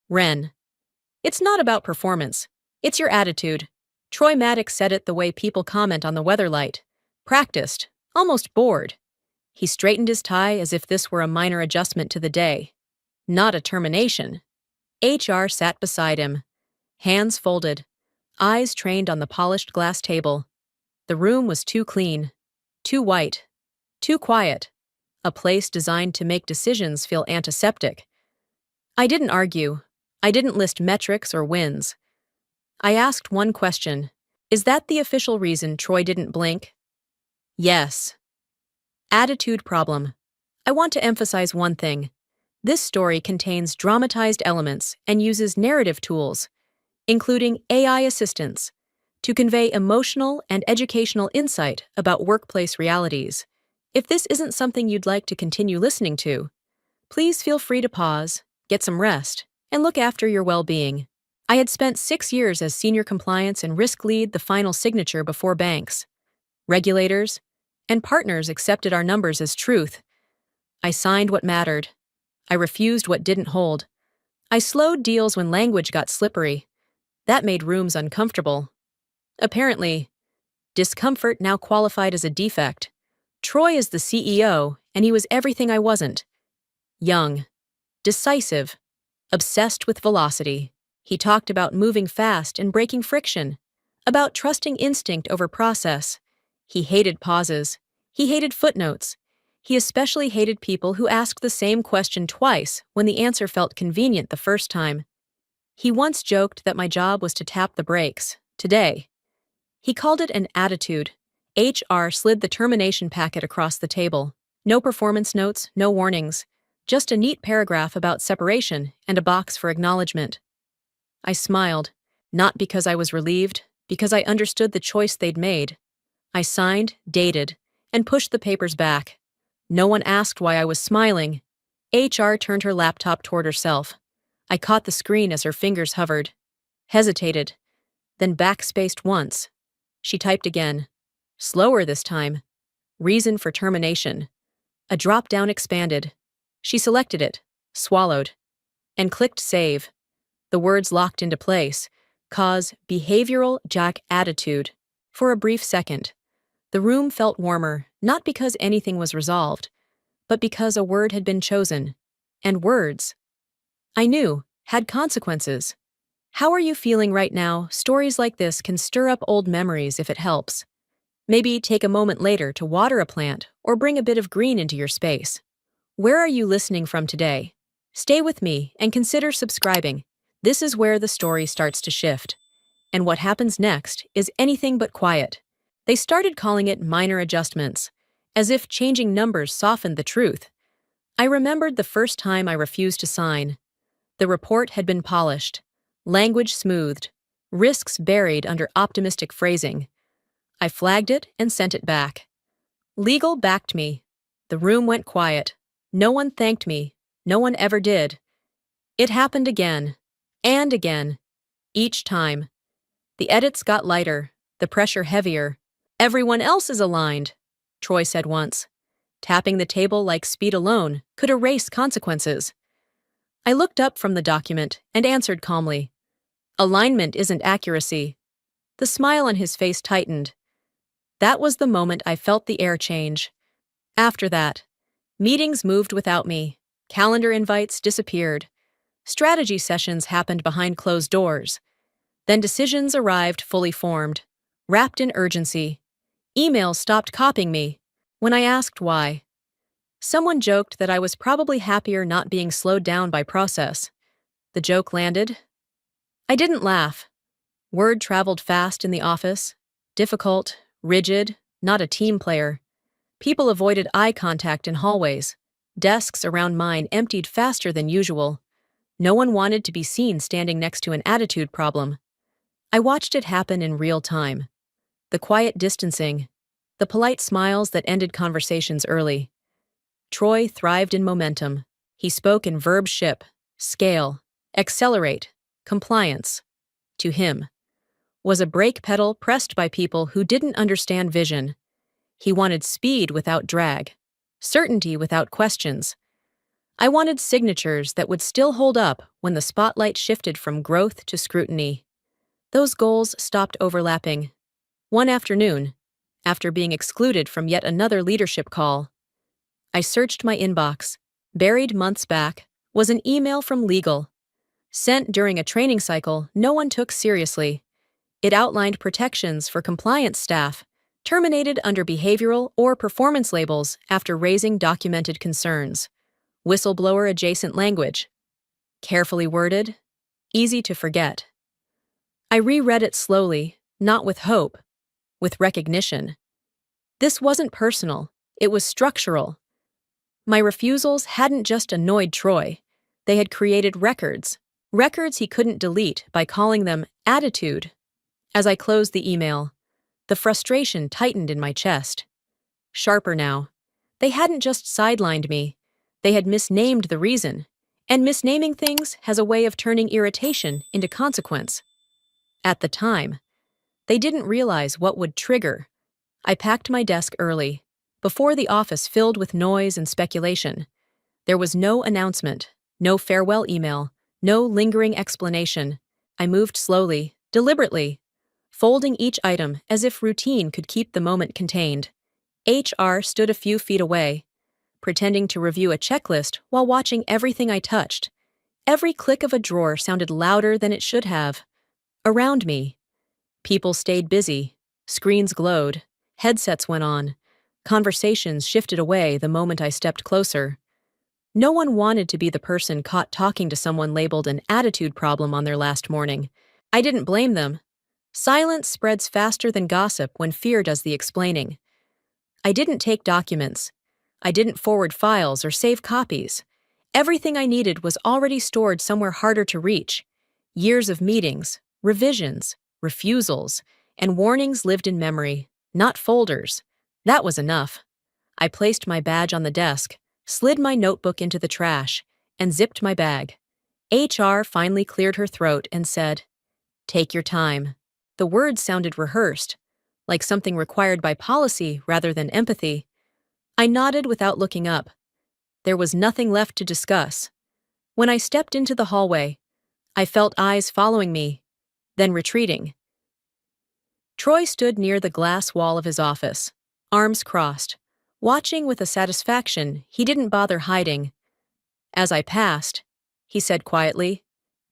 Ren. It's not about performance. It's your attitude. Troy Maddox said it the way people comment on the weather light. Practiced. Almost bored. He straightened his tie as if this were a minor adjustment to the day. Not a termination. HR sat beside him. Hands folded. Eyes trained on the polished glass table. The room was too clean. Too white. Too quiet. A place designed to make decisions feel antiseptic. I didn't argue. I didn't list metrics or wins. I asked one question. Is that the official reason Troy didn't blink? Yes. Attitude problem. I want to emphasize one thing. This story contains dramatized elements and uses narrative tools, including AI assistance, to convey emotional and educational insight about workplace realities. If this isn't something you'd like to continue listening to, please feel free to pause, get some rest, and look after your well-being. I had spent 6 years as senior compliance and risk lead, the final signature before banks. Regulators and partners accepted our numbers as truth. I signed what mattered. I refused what didn't hold. I slowed deals when language got slippery. That made rooms uncomfortable. Apparently, discomfort now qualified as a defect. Troy is the CEO, and he was everything I wasn't. Young, decisive, obsessed with velocity. He talked about moving fast and breaking friction, about trusting instinct over process. He hated pauses. He hated footnotes. He especially hated people who asked the same question twice when the answer felt convenient the first time. He once joked that my job was to tap the brakes. Today, he called it an attitude. HR slid the termination packet across the table. No performance notes, no warnings. Just a neat paragraph about separation and a box for acknowledgement. I smiled, not because I was relieved, because I understood the choice they'd made. I signed, dated, and pushed the papers back. No one asked why I was smiling. HR turned her laptop toward herself. I caught the screen as her fingers hovered. Hesitated, then backspaced once. She typed again. Slower this time. Reason for termination. A drop-down expanded. She selected it, swallowed, and clicked save. The words locked into place. Cause behavioral jack attitude. For a brief second, the room felt warmer, not because anything was resolved, but because a word had been chosen. And words, I knew, had consequences. How are you feeling right now? Stories like this can stir up old memories if it helps. Maybe take a moment later to water a plant or bring a bit of green into your space. Where are you listening from today? Stay with me and consider subscribing. This is where the story starts to shift. And what happens next is anything but quiet. They started calling it minor adjustments, as if changing numbers softened the truth. I remembered the first time I refused to sign. The report had been polished, language smoothed, risks buried under optimistic phrasing. I flagged it and sent it back. Legal backed me. The room went quiet. No one thanked me. No one ever did. It happened again. And again. Each time. The edits got lighter, the pressure heavier. Everyone else is aligned, Troy said once. Tapping the table like speed alone could erase consequences. I looked up from the document and answered calmly. Alignment isn't accuracy. The smile on his face tightened. That was the moment I felt the air change. After that, meetings moved without me. Calendar invites disappeared. Strategy sessions happened behind closed doors. Then decisions arrived fully formed, wrapped in urgency. Emails stopped copying me when I asked why. Someone joked that I was probably happier not being slowed down by process. The joke landed. I didn't laugh. Word traveled fast in the office. Difficult, rigid, not a team player. People avoided eye contact in hallways. Desks around mine emptied faster than usual. No one wanted to be seen standing next to an attitude problem. I watched it happen in real time. The quiet distancing, the polite smiles that ended conversations early. Troy thrived in momentum. He spoke in verb ship, scale, accelerate, compliance. To him, was a brake pedal pressed by people who didn't understand vision. He wanted speed without drag, certainty without questions. I wanted signatures that would still hold up when the spotlight shifted from growth to scrutiny. Those goals stopped overlapping. One afternoon, after being excluded from yet another leadership call, I searched my inbox. Buried months back was an email from legal, sent during a training cycle no one took seriously. It outlined protections for compliance staff, terminated under behavioral or performance labels after raising documented concerns. Whistleblower-adjacent language. Carefully worded, easy to forget. I reread it slowly, not with hope, with recognition. This wasn't personal, it was structural. My refusals hadn't just annoyed Troy, they had created records he couldn't delete by calling them attitude. As I closed the email, the frustration tightened in my chest. Sharper now. They hadn't just sidelined me, they had misnamed the reason, and misnaming things has a way of turning irritation into consequence. At the time, they didn't realize what would trigger. I packed my desk early, before the office filled with noise and speculation. There was no announcement, no farewell email, no lingering explanation. I moved slowly, deliberately, folding each item as if routine could keep the moment contained. HR stood a few feet away, pretending to review a checklist while watching everything I touched. Every click of a drawer sounded louder than it should have. Around me, people stayed busy, screens glowed, headsets went on, conversations shifted away the moment I stepped closer. No one wanted to be the person caught talking to someone labeled an attitude problem on their last morning. I didn't blame them. Silence spreads faster than gossip when fear does the explaining. I didn't take documents. I didn't forward files or save copies. Everything I needed was already stored somewhere harder to reach. Years of meetings, revisions, refusals, and warnings lived in memory, not folders. That was enough. I placed my badge on the desk, slid my notebook into the trash, and zipped my bag. HR finally cleared her throat and said, "Take your time." The words sounded rehearsed, like something required by policy rather than empathy. I nodded without looking up. There was nothing left to discuss. When I stepped into the hallway, I felt eyes following me, then retreating. Troy stood near the glass wall of his office, arms crossed, watching with a satisfaction he didn't bother hiding. As I passed, he said quietly,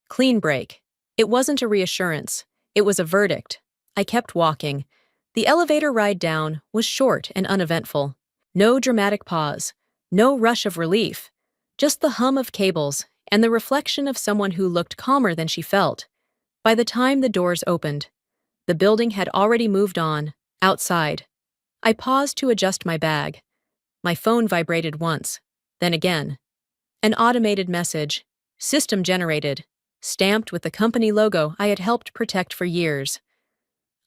"Clean break." It wasn't a reassurance, it was a verdict. I kept walking. The elevator ride down was short and uneventful. No dramatic pause, no rush of relief, just the hum of cables and the reflection of someone who looked calmer than she felt. By the time the doors opened, the building had already moved on, outside. I paused to adjust my bag. My phone vibrated once, then again. An automated message, system generated, stamped with the company logo I had helped protect for years.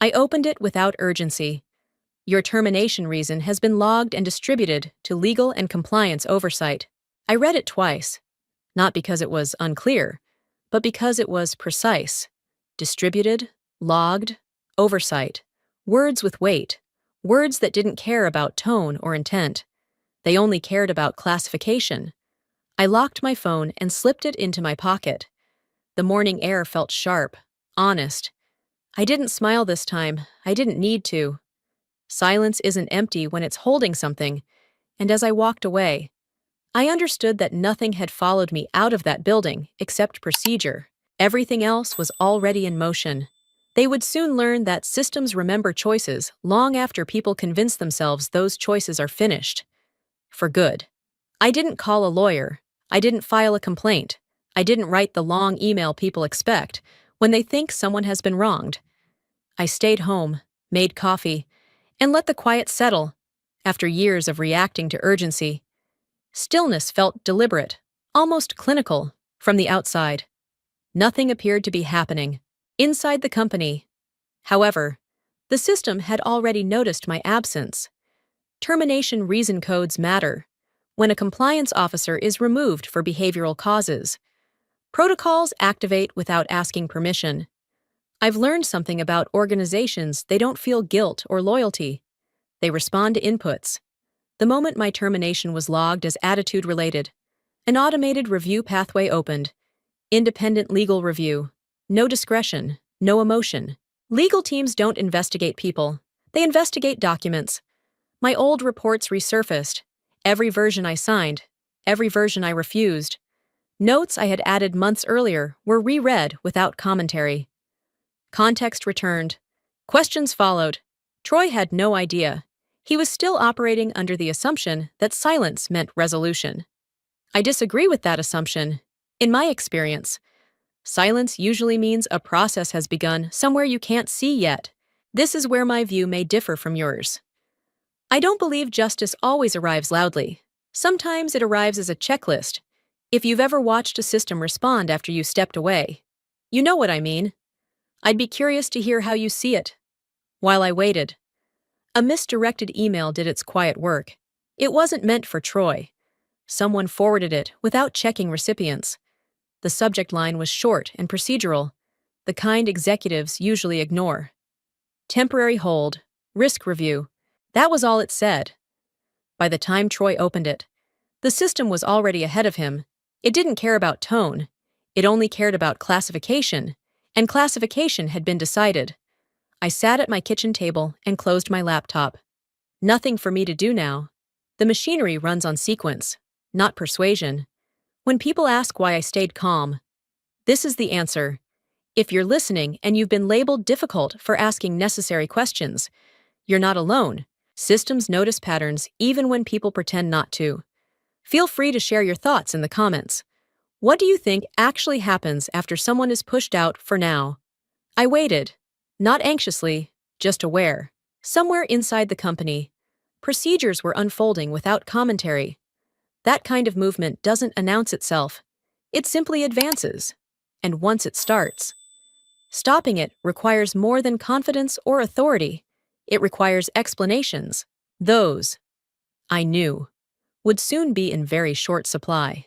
I opened it without urgency. Your termination reason has been logged and distributed to legal and compliance oversight. I read it twice, not because it was unclear, but because it was precise. Distributed, logged, oversight. Words with weight. Words that didn't care about tone or intent. They only cared about classification. I locked my phone and slipped it into my pocket. The morning air felt sharp, honest. I didn't smile this time. I didn't need to. Silence isn't empty when it's holding something, and as I walked away, I understood that nothing had followed me out of that building except procedure. Everything else was already in motion. They would soon learn that systems remember choices long after people convince themselves those choices are finished. For good. I didn't call a lawyer. I didn't file a complaint. I didn't write the long email people expect when they think someone has been wronged. I stayed home, made coffee, and let the quiet settle. After years of reacting to urgency, stillness felt deliberate, almost clinical, from the outside. Nothing appeared to be happening inside the company. However, the system had already noticed my absence. Termination reason codes matter when a compliance officer is removed for behavioral causes. Protocols activate without asking permission. I've learned something about organizations. They don't feel guilt or loyalty. They respond to inputs. The moment my termination was logged as attitude-related, An automated review pathway opened. Independent legal review. No discretion, no emotion. Legal teams don't investigate people. They investigate documents. My old reports resurfaced. Every version I signed. Every version I refused. Notes I had added months earlier were reread without commentary. Context returned. Questions followed. Troy had no idea. He was still operating under the assumption that silence meant resolution. I disagree with that assumption. In my experience, silence usually means a process has begun somewhere you can't see yet. This is where my view may differ from yours. I don't believe justice always arrives loudly. Sometimes it arrives as a checklist. If you've ever watched a system respond after you stepped away, you know what I mean. I'd be curious to hear how you see it. While I waited, a misdirected email did its quiet work. It wasn't meant for Troy. Someone forwarded it without checking recipients. The subject line was short and procedural, the kind executives usually ignore. Temporary hold, risk review. That was all it said. By the time Troy opened it, the system was already ahead of him. It didn't care about tone. It only cared about classification, and classification had been decided. I sat at my kitchen table and closed my laptop. Nothing for me to do now. The machinery runs on sequence, not persuasion. When people ask why I stayed calm, this is the answer. If you're listening and you've been labeled difficult for asking necessary questions, you're not alone. Systems notice patterns even when people pretend not to. Feel free to share your thoughts in the comments. What do you think actually happens after someone is pushed out for now? I waited. Not anxiously, just aware. Somewhere inside the company, procedures were unfolding without commentary. That kind of movement doesn't announce itself. It simply advances. And once it starts, stopping it requires more than confidence or authority. It requires explanations. Those, I knew, would soon be in very short supply.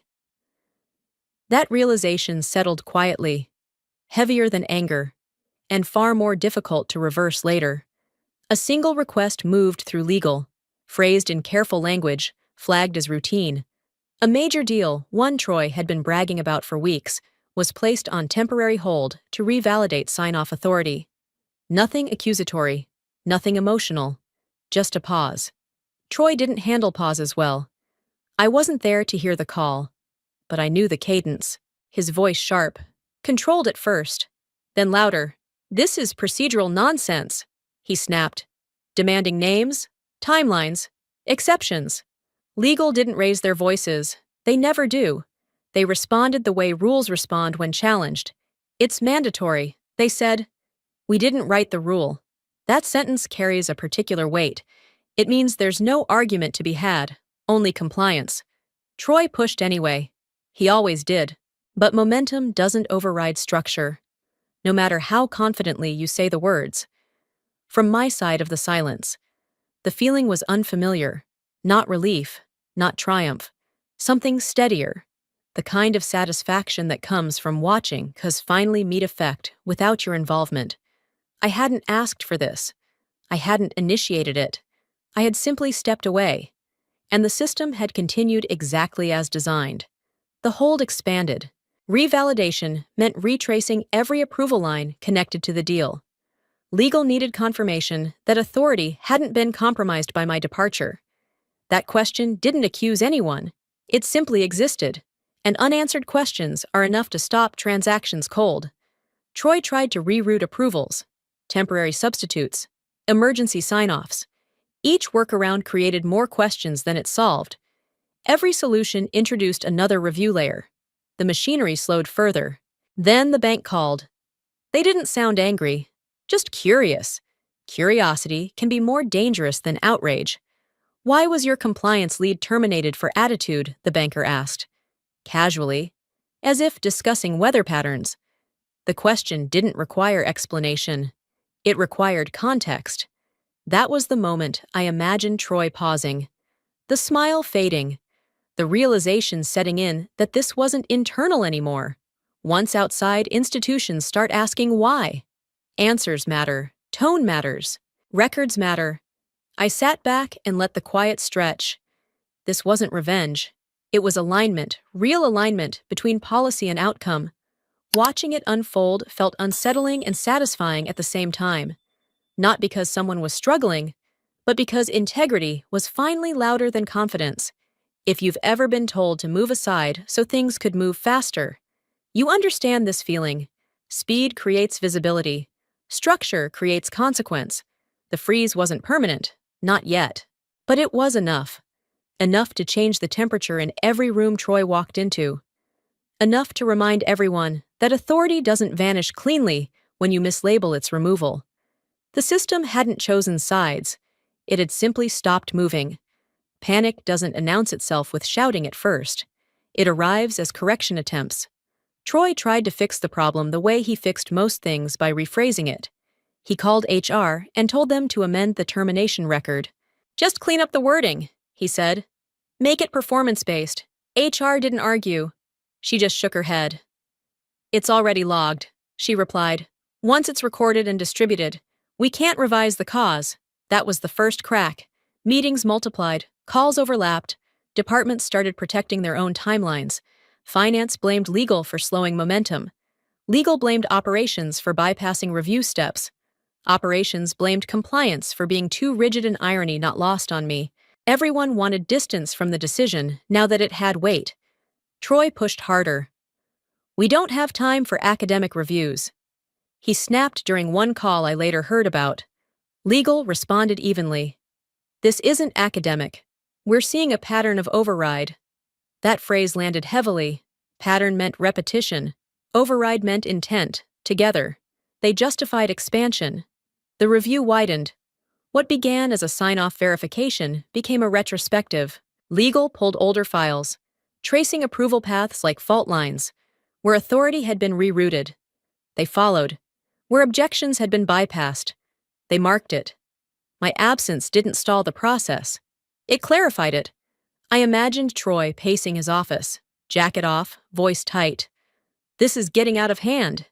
That realization settled quietly, heavier than anger, and far more difficult to reverse later. A single request moved through legal, phrased in careful language, flagged as routine. A major deal, one Troy had been bragging about for weeks, was placed on temporary hold to revalidate sign-off authority. Nothing accusatory, nothing emotional, just a pause. Troy didn't handle pauses well. I wasn't there to hear the call, but I knew the cadence. His voice sharp, controlled at first, then louder. "This is procedural nonsense," he snapped, demanding names, timelines, exceptions. Legal didn't raise their voices. They never do. They responded the way rules respond when challenged. "It's mandatory," they said. "We didn't write the rule." That sentence carries a particular weight. It means there's no argument to be had, only compliance. Troy pushed anyway. He always did. But momentum doesn't override structure, no matter how confidently you say the words. From my side of the silence, the feeling was unfamiliar, not relief, not triumph, something steadier, the kind of satisfaction that comes from watching cause finally meet effect without your involvement. I hadn't asked for this. I hadn't initiated it. I had simply stepped away, and the system had continued exactly as designed. The hold expanded. Revalidation meant retracing every approval line connected to the deal. Legal needed confirmation that authority hadn't been compromised by my departure. That question didn't accuse anyone. It simply existed. And unanswered questions are enough to stop transactions cold. Troy tried to reroute approvals, temporary substitutes, emergency sign-offs. Each workaround created more questions than it solved. Every solution introduced another review layer. The machinery slowed further. Then the bank called. They didn't sound angry, just curious. Curiosity can be more dangerous than outrage. "Why was your compliance lead terminated for attitude?" the banker asked. Casually, as if discussing weather patterns. The question didn't require explanation. It required context. That was the moment I imagined Troy pausing, the smile fading, the realization setting in that this wasn't internal anymore. Once outside, institutions start asking why. Answers matter, tone matters, records matter. I sat back and let the quiet stretch. This wasn't revenge. It was alignment, real alignment between policy and outcome. Watching it unfold felt unsettling and satisfying at the same time, not because someone was struggling, but because integrity was finally louder than confidence. If you've ever been told to move aside so things could move faster, you understand this feeling. Speed creates visibility. Structure creates consequence. The freeze wasn't permanent, not yet. But it was enough. Enough to change the temperature in every room Troy walked into. Enough to remind everyone that authority doesn't vanish cleanly when you mislabel its removal. The system hadn't chosen sides. It had simply stopped moving. Panic doesn't announce itself with shouting at first. It arrives as correction attempts. Troy tried to fix the problem the way he fixed most things, by rephrasing it. He called HR and told them to amend the termination record. "Just clean up the wording," he said. "Make it performance-based." HR didn't argue. She just shook her head. "It's already logged," she replied. "Once it's recorded and distributed, we can't revise the cause." That was the first crack. Meetings multiplied, calls overlapped, departments started protecting their own timelines. Finance blamed legal for slowing momentum. Legal blamed operations for bypassing review steps. Operations blamed compliance for being too rigid, an irony not lost on me. Everyone wanted distance from the decision now that it had weight. Troy pushed harder. "We don't have time for academic reviews." He snapped during one call I later heard about. Legal responded evenly. "This isn't academic. We're seeing a pattern of override." That phrase landed heavily. Pattern meant repetition. Override meant intent. Together, they justified expansion. The review widened. What began as a sign-off verification became a retrospective. Legal pulled older files, tracing approval paths like fault lines. Where authority had been rerouted, they followed. Where objections had been bypassed, they marked it. My absence didn't stall the process. It clarified it. I imagined Troy pacing his office, jacket off, voice tight. "This is getting out of hand,"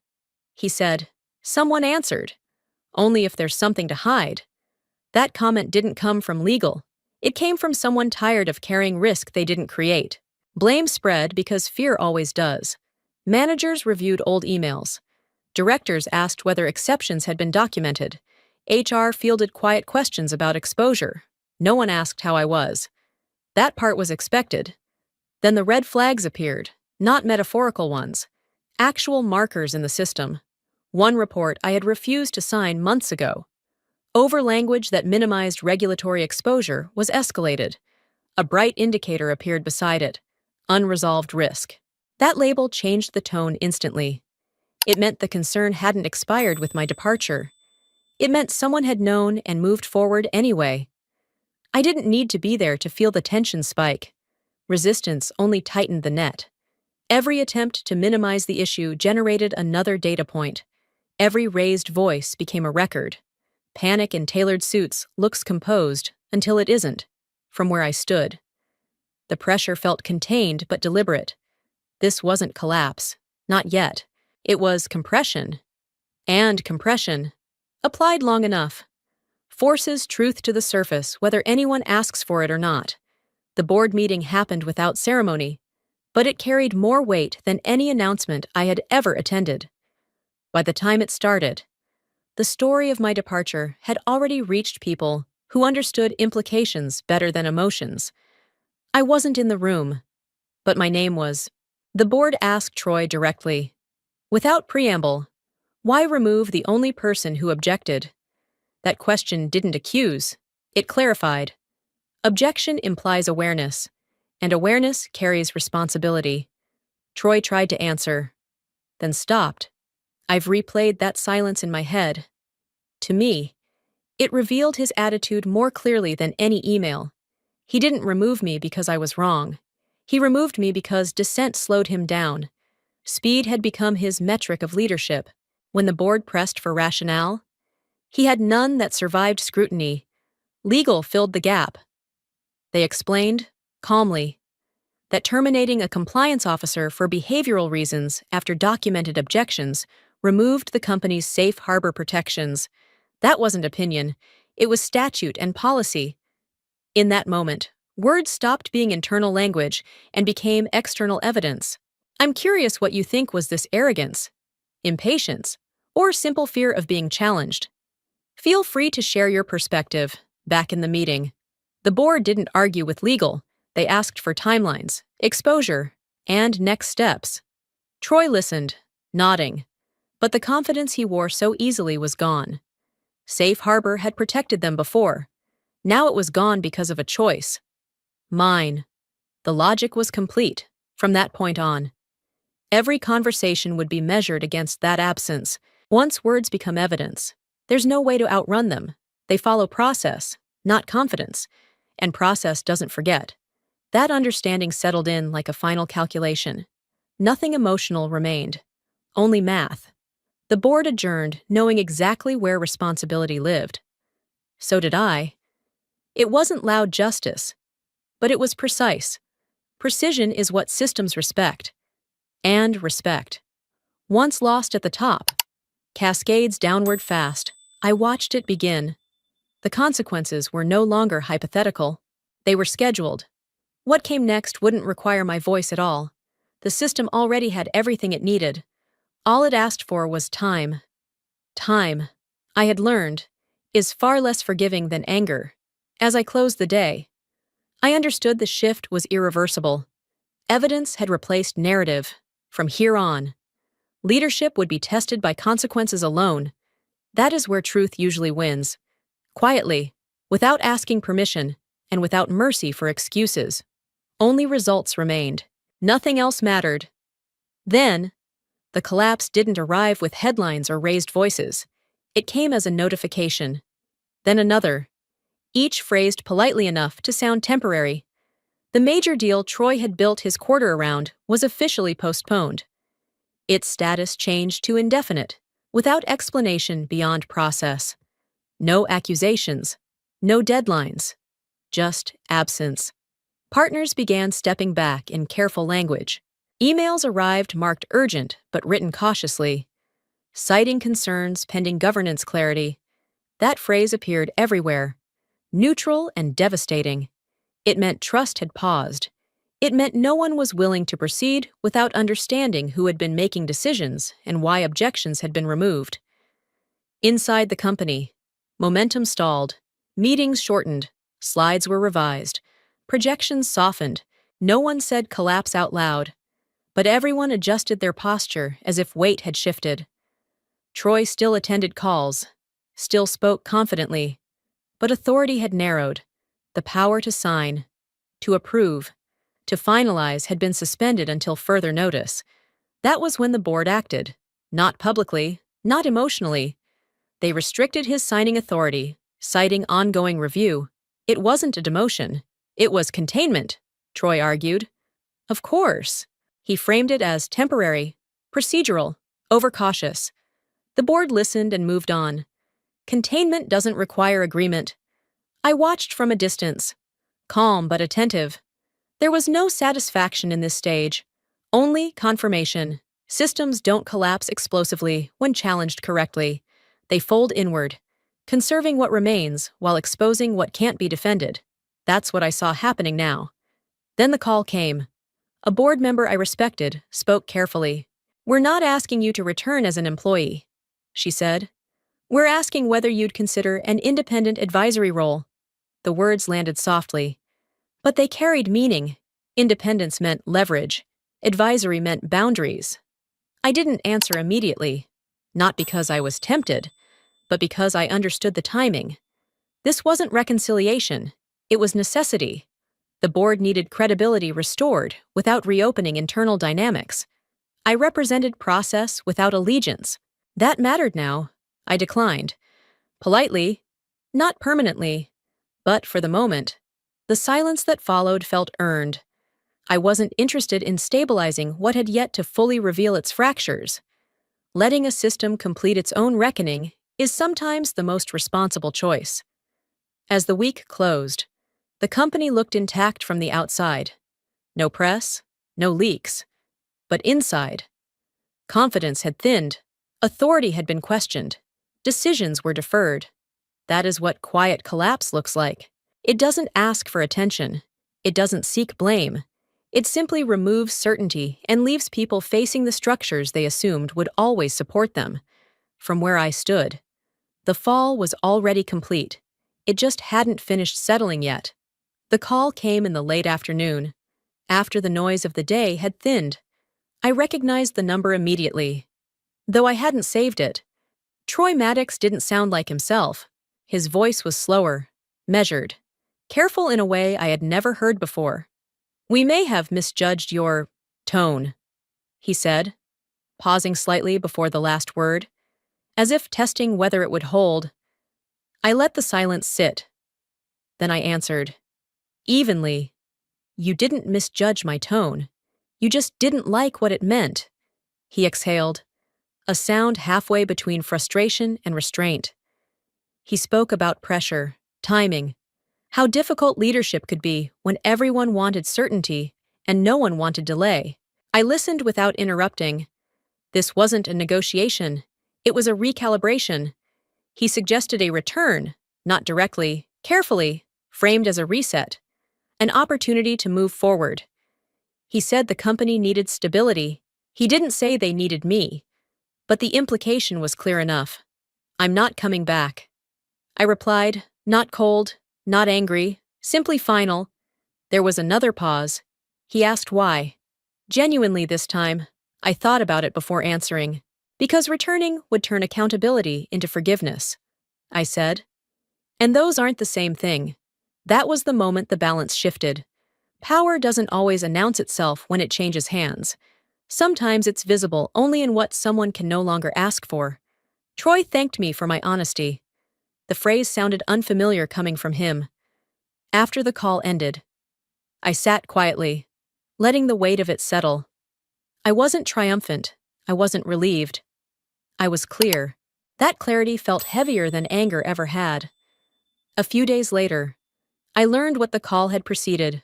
he said. Someone answered. "Only if there's something to hide." That comment didn't come from legal. It came from someone tired of carrying risk they didn't create. Blame spread because fear always does. Managers reviewed old emails. Directors asked whether exceptions had been documented. HR fielded quiet questions about exposure. No one asked how I was. That part was expected. Then the red flags appeared, not metaphorical ones. Actual markers in the system. One report I had refused to sign months ago. Over language that minimized regulatory exposure was escalated. A bright indicator appeared beside it. Unresolved risk. That label changed the tone instantly. It meant the concern hadn't expired with my departure. It meant someone had known and moved forward anyway. I didn't need to be there to feel the tension spike. Resistance only tightened the net. Every attempt to minimize the issue generated another data point. Every raised voice became a record. Panic in tailored suits looks composed until it isn't, from where I stood. The pressure felt contained but deliberate. This wasn't collapse, not yet. It was compression. And compression, applied long enough, forces truth to the surface whether anyone asks for it or not. The board meeting happened without ceremony, but it carried more weight than any announcement I had ever attended. By the time it started, the story of my departure had already reached people who understood implications better than emotions. I wasn't in the room, but my name was. The board asked Troy directly. Without preamble, why remove the only person who objected? That question didn't accuse, it clarified. Objection implies awareness, and awareness carries responsibility. Troy tried to answer, then stopped. I've replayed that silence in my head. To me, it revealed his attitude more clearly than any email. He didn't remove me because I was wrong. He removed me because dissent slowed him down. Speed had become his metric of leadership. When the board pressed for rationale, he had none that survived scrutiny. Legal filled the gap. They explained, calmly, that terminating a compliance officer for behavioral reasons after documented objections removed the company's safe harbor protections. That wasn't opinion. It was statute and policy. In that moment, Words stopped being internal language and became external evidence. I'm curious what you think. Was this arrogance, impatience, or simple fear of being challenged? Feel free to share your perspective. Back in the meeting, the board didn't argue with legal. They asked for timelines, exposure, and next steps. Troy listened, nodding, but the confidence he wore so easily was gone. Safe harbor had protected them before. Now it was gone because of a choice. Mine. The logic was complete. From that point on, every conversation would be measured against that absence. Once words become evidence, there's no way to outrun them. They follow process, not confidence, and process doesn't forget. That understanding settled in like a final calculation. Nothing emotional remained, only math. The board adjourned, knowing exactly where responsibility lived. So did I. It wasn't loud justice, but it was precise. Precision is what systems respect. And respect. Once lost at the top, cascades downward fast. I watched it begin. The consequences were no longer hypothetical. They were scheduled. What came next wouldn't require my voice at all. The system already had everything it needed. All it asked for was time. Time, I had learned, is far less forgiving than anger. As I closed the day, I understood the shift was irreversible. Evidence had replaced narrative. From here on, leadership would be tested by consequences alone. That is where truth usually wins. Quietly, without asking permission, and without mercy for excuses. Only results remained. Nothing else mattered. Then, the collapse didn't arrive with headlines or raised voices. It came as a notification. Then another, each phrased politely enough to sound temporary. The major deal Troy had built his quarter around was officially postponed. Its status changed to indefinite, without explanation beyond process. No accusations, no deadlines, just absence. Partners began stepping back in careful language. Emails arrived marked urgent but written cautiously, citing concerns pending governance clarity. That phrase appeared everywhere, neutral and devastating. It meant trust had paused. It meant no one was willing to proceed without understanding who had been making decisions and why objections had been removed. Inside the company, momentum stalled, meetings shortened, slides were revised, projections softened. No one said collapse out loud, but everyone adjusted their posture as if weight had shifted. Troy still attended calls, still spoke confidently, but authority had narrowed. The power to sign, to approve, to finalize had been suspended until further notice. That was when the board acted. Not publicly, not emotionally. They restricted his signing authority, citing ongoing review. It wasn't a demotion. It was containment, Troy argued. Of course. He framed it as temporary, procedural, overcautious. The board listened and moved on. Containment doesn't require agreement. I watched from a distance, calm but attentive. There was no satisfaction in this stage, only confirmation. Systems don't collapse explosively when challenged correctly. They fold inward, conserving what remains while exposing what can't be defended. That's what I saw happening now. Then the call came. A board member I respected spoke carefully. "We're not asking you to return as an employee," she said. "We're asking whether you'd consider an independent advisory role." The words landed softly, but they carried meaning. Independence meant leverage. Advisory meant boundaries. I didn't answer immediately, not because I was tempted, but because I understood the timing. This wasn't reconciliation. It was necessity. The board needed credibility restored without reopening internal dynamics. I represented process without allegiance. That mattered now. I declined. Politely, not permanently, but for the moment. The silence that followed felt earned. I wasn't interested in stabilizing what had yet to fully reveal its fractures. Letting a system complete its own reckoning is sometimes the most responsible choice. As the week closed, the company looked intact from the outside. No press, no leaks. But inside, confidence had thinned, authority had been questioned, decisions were deferred. That is what quiet collapse looks like. It doesn't ask for attention. It doesn't seek blame. It simply removes certainty and leaves people facing the structures they assumed would always support them. From where I stood, the fall was already complete. It just hadn't finished settling yet. The call came in the late afternoon, after the noise of the day had thinned. I recognized the number immediately, though I hadn't saved it. Troy Maddox didn't sound like himself. His voice was slower, measured, careful in a way I had never heard before. "We may have misjudged your tone," he said, pausing slightly before the last word, as if testing whether it would hold. I let the silence sit. Then I answered, evenly, "You didn't misjudge my tone. You just didn't like what it meant." He exhaled, a sound halfway between frustration and restraint. He spoke about pressure, timing, how difficult leadership could be when everyone wanted certainty and no one wanted delay. I listened without interrupting. This wasn't a negotiation. It was a recalibration. He suggested a return, not directly, carefully, framed as a reset, an opportunity to move forward. He said the company needed stability. He didn't say they needed me, but the implication was clear enough. "I'm not coming back." I replied, not cold, not angry, simply final. There was another pause. He asked why. Genuinely this time, I thought about it before answering. "Because returning would turn accountability into forgiveness," I said. And those aren't the same thing. That was the moment the balance shifted. Power doesn't always announce itself when it changes hands. Sometimes it's visible only in what someone can no longer ask for. Troy thanked me for my honesty. The phrase sounded unfamiliar coming from him. After the call ended, I sat quietly, letting the weight of it settle. I wasn't triumphant. I wasn't relieved. I was clear. That clarity felt heavier than anger ever had. A few days later, I learned what the call had preceded.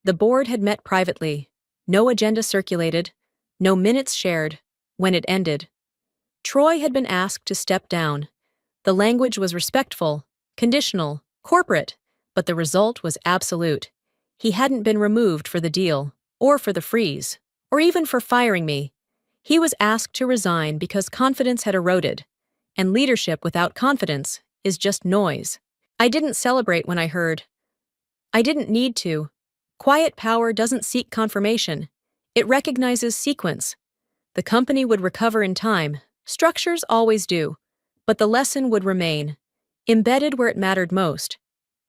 The board had met privately. No agenda circulated. No minutes shared. When it ended, Troy had been asked to step down. The language was respectful, conditional, corporate, but the result was absolute. He hadn't been removed for the deal, or for the freeze, or even for firing me. He was asked to resign because confidence had eroded, and leadership without confidence is just noise. I didn't celebrate when I heard. I didn't need to. Quiet power doesn't seek confirmation. It recognizes sequence. The company would recover in time. Structures always do. But the lesson would remain, embedded where it mattered most.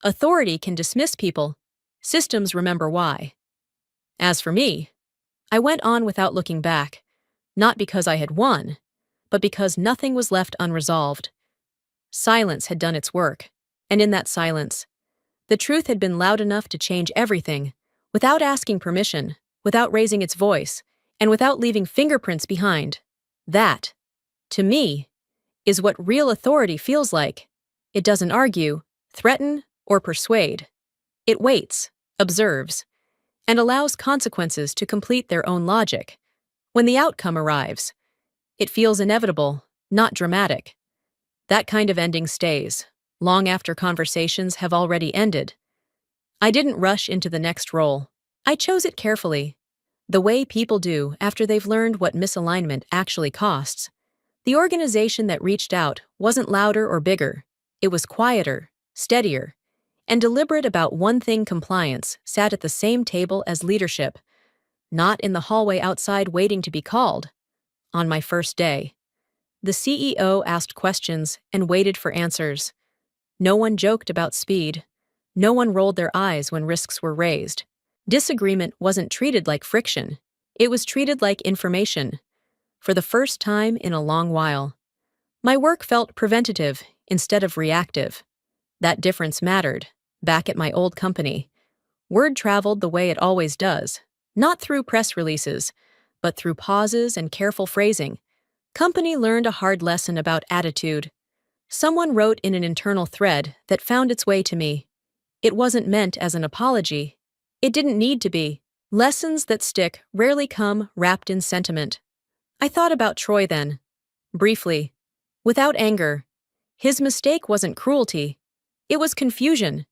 Authority can dismiss people. Systems remember why. As for me, I went on without looking back, not because I had won, but because nothing was left unresolved. Silence had done its work, and in that silence, the truth had been loud enough to change everything, without asking permission, without raising its voice, and without leaving fingerprints behind. That, to me, is what real authority feels like. It doesn't argue, threaten, or persuade. It waits, observes, and allows consequences to complete their own logic. When the outcome arrives, it feels inevitable, not dramatic. That kind of ending stays, long after conversations have already ended. I didn't rush into the next role. I chose it carefully, the way people do after they've learned what misalignment actually costs. The organization that reached out wasn't louder or bigger. It was quieter, steadier, and deliberate about one thing: compliance sat at the same table as leadership, not in the hallway outside waiting to be called. On my first day, the CEO asked questions and waited for answers. No one joked about speed. No one rolled their eyes when risks were raised. Disagreement wasn't treated like friction. It was treated like information. For the first time in a long while, my work felt preventative instead of reactive. That difference mattered. Back at my old company, word traveled the way it always does, not through press releases, but through pauses and careful phrasing. Company learned a hard lesson about attitude. Someone wrote in an internal thread that found its way to me. It wasn't meant as an apology. It didn't need to be. Lessons that stick rarely come wrapped in sentiment. I thought about Troy then, briefly, without anger. His mistake wasn't cruelty. It was confusion.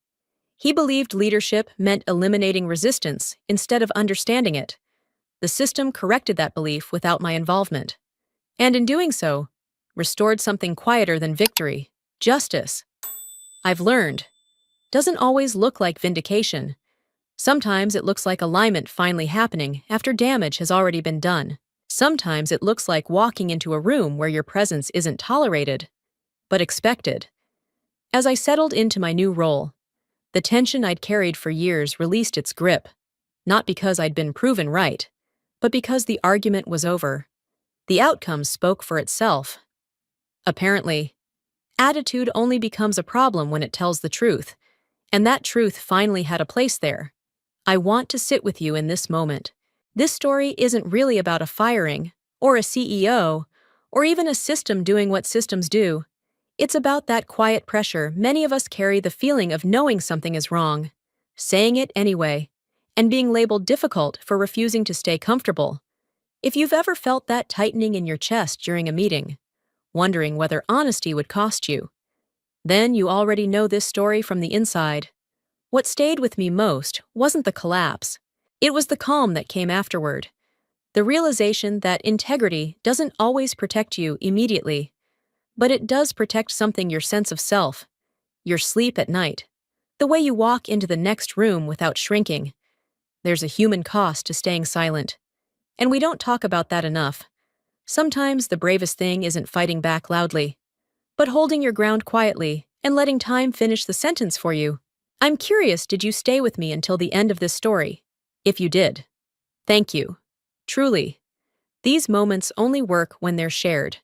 He believed leadership meant eliminating resistance instead of understanding it. The system corrected that belief without my involvement. And in doing so, restored something quieter than victory: justice. I've learned. Doesn't always look like vindication. Sometimes it looks like alignment finally happening after damage has already been done. Sometimes it looks like walking into a room where your presence isn't tolerated, but expected. As I settled into my new role, the tension I'd carried for years released its grip, not because I'd been proven right, but because the argument was over. The outcome spoke for itself. Apparently, attitude only becomes a problem when it tells the truth, and that truth finally had a place there. I want to sit with you in this moment. This story isn't really about a firing, or a CEO, or even a system doing what systems do. It's about that quiet pressure many of us carry, the feeling of knowing something is wrong, saying it anyway, and being labeled difficult for refusing to stay comfortable. If you've ever felt that tightening in your chest during a meeting, wondering whether honesty would cost you, then you already know this story from the inside. What stayed with me most wasn't the collapse. It was the calm that came afterward. The realization that integrity doesn't always protect you immediately, but it does protect something: your sense of self, your sleep at night, the way you walk into the next room without shrinking. There's a human cost to staying silent, and we don't talk about that enough. Sometimes the bravest thing isn't fighting back loudly, but holding your ground quietly and letting time finish the sentence for you. I'm curious, did you stay with me until the end of this story? If you did, thank you. Truly, these moments only work when they're shared.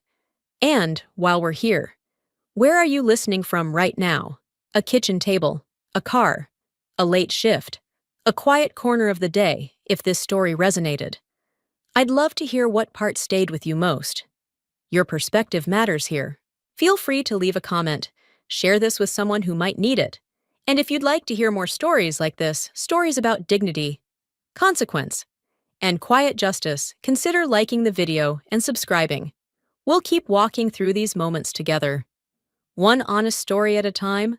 And while we're here, where are you listening from right now? A kitchen table, a car, a late shift, a quiet corner of the day, if this story resonated. I'd love to hear what part stayed with you most. Your perspective matters here. Feel free to leave a comment, share this with someone who might need it. And if you'd like to hear more stories like this, stories about dignity, consequence, and quiet justice, consider liking the video and subscribing. We'll keep walking through these moments together, one honest story at a time,